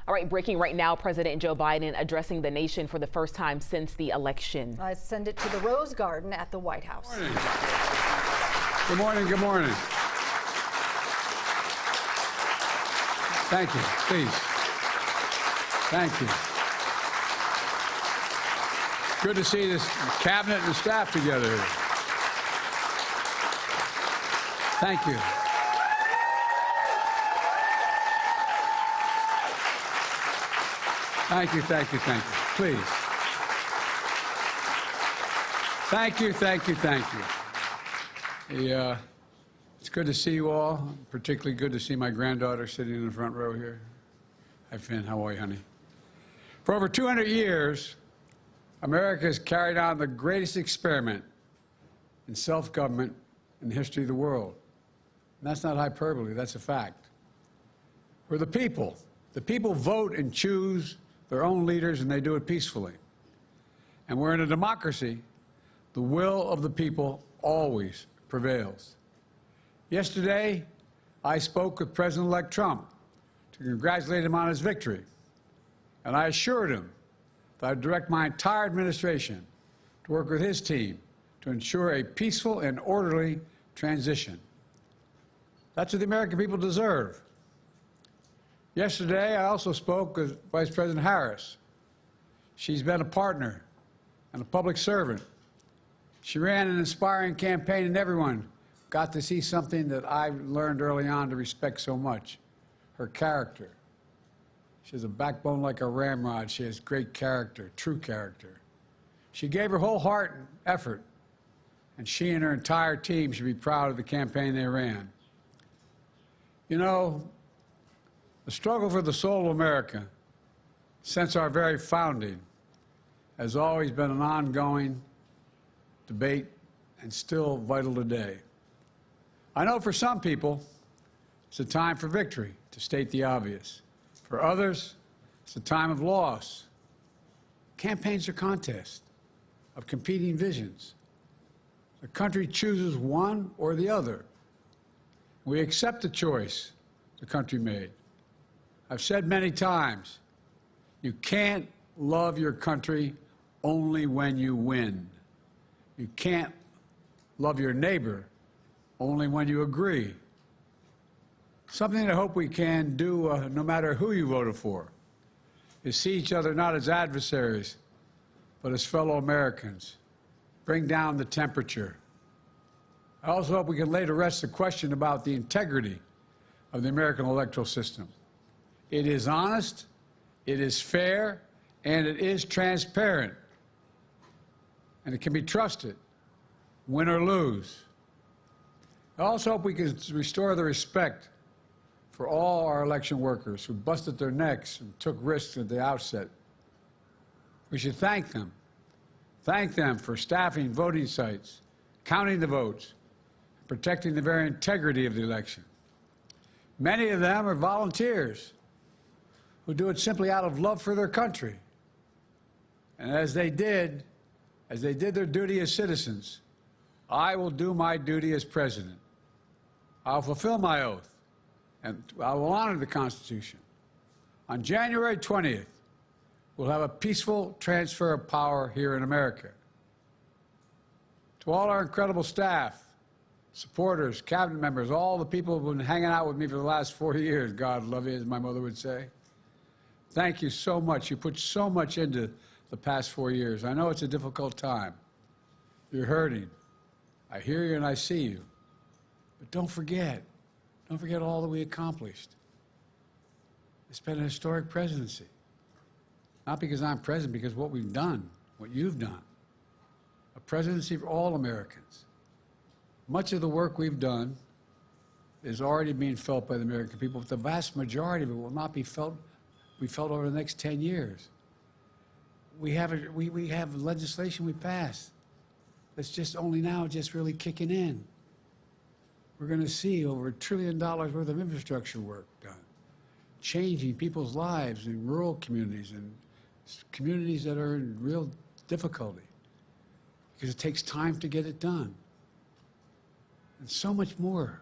All right, breaking right now, President Joe Biden addressing the nation for the first time since the election. I send it to the Rose Garden at the White House. Good morning, good morning. Thank you, please. Thank you. Good to see this cabinet and the staff together here. Thank you. Thank you, thank you, thank you. Please. Thank you, thank you, thank you. It's good to see you all. Particularly good to see my granddaughter sitting in the front row here. Hi, Finn. How are you, honey? For over 200 years, America has carried on the greatest experiment in self-government in the history of the world. And that's not hyperbole, that's a fact. We're the people. The people vote and choose their own leaders, and they do it peacefully. And we're in a democracy. The will of the people always prevails. Yesterday, I spoke with President-elect Trump to congratulate him on his victory. And I assured him that I'd direct my entire administration to work with his team to ensure a peaceful and orderly transition. That's what the American people deserve. Yesterday, I also spoke with Vice President Harris. She's been a partner and a public servant. She ran an inspiring campaign, and everyone got to see something that I learned early on to respect so much, her character. She has a backbone like a ramrod. She has great character, true character. She gave her whole heart and effort, and she and her entire team should be proud of the campaign they ran. You know, the struggle for the soul of America, since our very founding, has always been an ongoing debate and still vital today. I know for some people, it's a time for victory, to state the obvious. For others, it's a time of loss. Campaigns are contests of competing visions. The country chooses one or the other. We accept the choice the country made. I've said many times, you can't love your country only when you win. You can't love your neighbor only when you agree. Something I hope we can do, no matter who you voted for, is see each other not as adversaries, but as fellow Americans. Bring down the temperature. I also hope we can lay to rest the question about the integrity of the American electoral system. It is honest, it is fair, and it is transparent. And it can be trusted, win or lose. I also hope we can restore the respect for all our election workers who busted their necks and took risks at the outset. We should thank them. Thank them for staffing voting sites, counting the votes, and protecting the very integrity of the election. Many of them are volunteers who do it simply out of love for their country. And as they did their duty as citizens, I will do my duty as president. I'll fulfill my oath, and I will honor the Constitution. On January 20th, we'll have a peaceful transfer of power here in America. To all our incredible staff, supporters, cabinet members, all the people who've been hanging out with me for the last 4 years, God love you, as my mother would say, thank you so much. You put so much into the past 4 years. I know it's a difficult time. You're hurting. I hear you and I see you. But don't forget all that we accomplished. It's been a historic presidency. Not because I'm president, because what we've done, what you've done. A presidency for all Americans. Much of the work we've done is already being felt by the American people, but the vast majority of it will not be felt over the next 10 years. We have legislation we passed that's just only now just really kicking in. We're going to see over $1 trillion worth of infrastructure work done, changing people's lives in rural communities and communities that are in real difficulty, because it takes time to get it done. And so much more.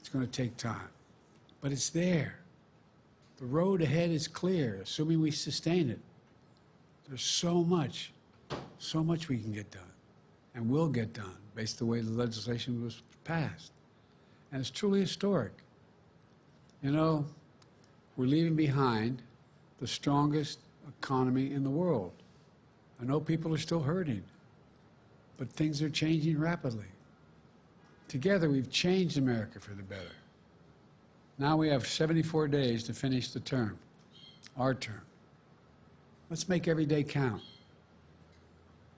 It's going to take time, but it's there. The road ahead is clear, assuming we sustain it. There's so much we can get done and will get done based on the way the legislation was passed. And it's truly historic. You know, we're leaving behind the strongest economy in the world. I know people are still hurting, but things are changing rapidly. Together, we've changed America for the better. Now we have 74 days to finish the term, our term. Let's make every day count.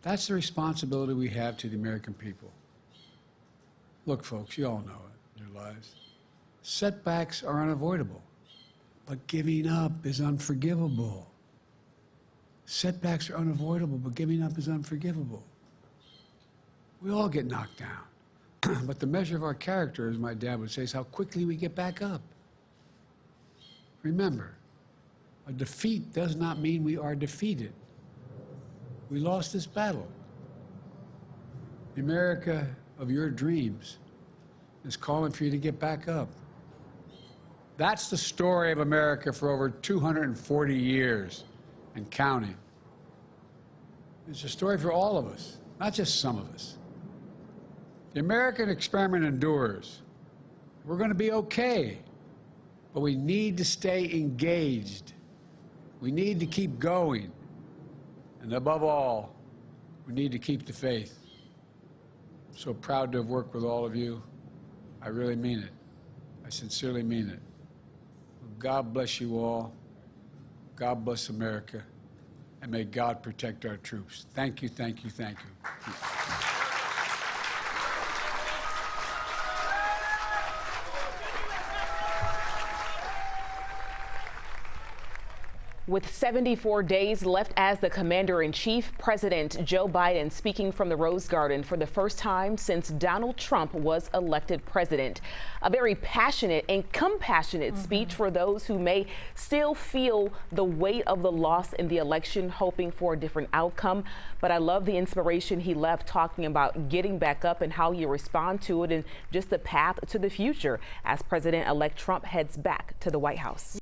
That's the responsibility we have to the American people. Look, folks, you all know it in your lives. Setbacks are unavoidable, but giving up is unforgivable. Setbacks are unavoidable, but giving up is unforgivable. We all get knocked down, but the measure of our character, as my dad would say, is how quickly we get back up. Remember, a defeat does not mean we are defeated. We lost this battle. The America of your dreams is calling for you to get back up. That's the story of America for over 240 years and counting. It's a story for all of us, not just some of us. The American experiment endures. We're going to be okay, but we need to stay engaged. We need to keep going. And above all, we need to keep the faith. I'm so proud to have worked with all of you. I really mean it. I sincerely mean it. God bless you all. God bless America. And may God protect our troops. Thank you, thank you, thank you. With 74 days left as the commander-in-chief, President Joe Biden speaking from the Rose Garden for the first time since Donald Trump was elected president. A very passionate and compassionate speech for those who may still feel the weight of the loss in the election, hoping for a different outcome. But I love the inspiration he left, talking about getting back up and how you respond to it and just the path to the future as President-elect Trump heads back to the White House.